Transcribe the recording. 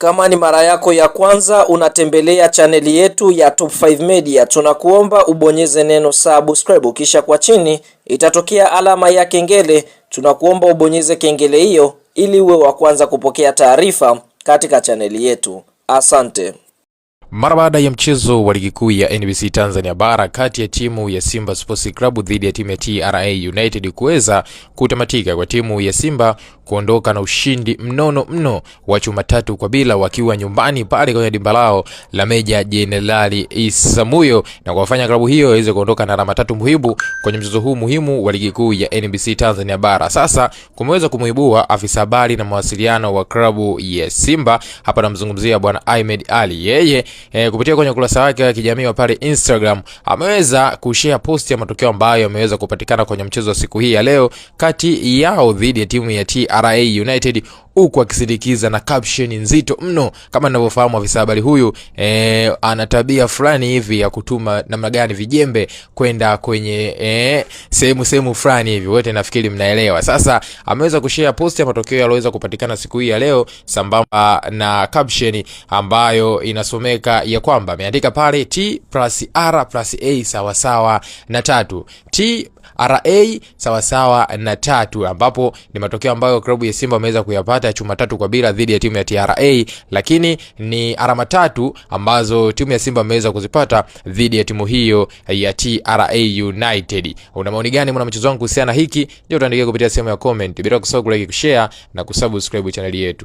Kama ni mara yako ya kwanza unatembelea chaneli yetu ya Top 5 Media, tunakuomba ubonyeze neno subscribe, kisha kwa chini itatokea alama ya kengele. Tunakuomba ubonyeze kengele hiyo ili uwe wa kwanza kupokea taarifa katika chaneli yetu. Asante. Mara baada ya mchezo wa ligi kuu ya NBC Tanzania Bara kati ya timu ya Simba Sports Club dhidi ya timu ya TRA United kuweza kutamatika kwa timu ya Simba kuondoka na ushindi mno wa chuma 3-0 wakiwa nyumbani pale kwenye dimba lao la Meja Jenerali Isamuhyo, na kuwafanya klabu hiyo iweze kuondoka na alama 3 muhimu kwenye mchezo huu muhimu wa ligi kuu ya NBC Tanzania Bara. Sasa kumeweza kumuibua afisa habari na mawasiliano wa klabu ya Simba, hapa namzungumzia bwana Ahmed Ali. Yeye kupitia kwenye ukurasa wake wa kijamii wa pale Instagram ameweza kushare post ya matokeo ambayo yameweza kupatikana kwenye mchezo wa siku hii ya leo kati yao dhidi ya timu ya TRA United, huku akisindikiza na caption nzito mno. Kama ninavyofahamu afisa habari huyu ana tabia fulani hivi ya kutuma namna gani vijembe kwenda kwenye sehemu fulani hivi, wote nafikiri mnaelewa. Sasa ameweza kushare post ya matokeo yaliyoweza kupatikana siku hii ya leo sambamba na caption ambayo inasomeka ya kwamba ameandika pale T+R+A sawasawa na 3, TRA sawasawa na 3, ambapo ni matokeo ambayo klabu ya Simba ameweza kuyapata chuma 3-0 dhidi ya timu ya TRA, lakini ni alama 3 ambazo timu ya Simba ameweza kuzipata dhidi ya timu hiyo ya TRA United. Una maoni gani mwana mchezo wangu kuhusiana hiki? Ndio tuandikie kupitia sehemu ya comment, bila kusahau kulike, kushare na kusubscribe channel yetu.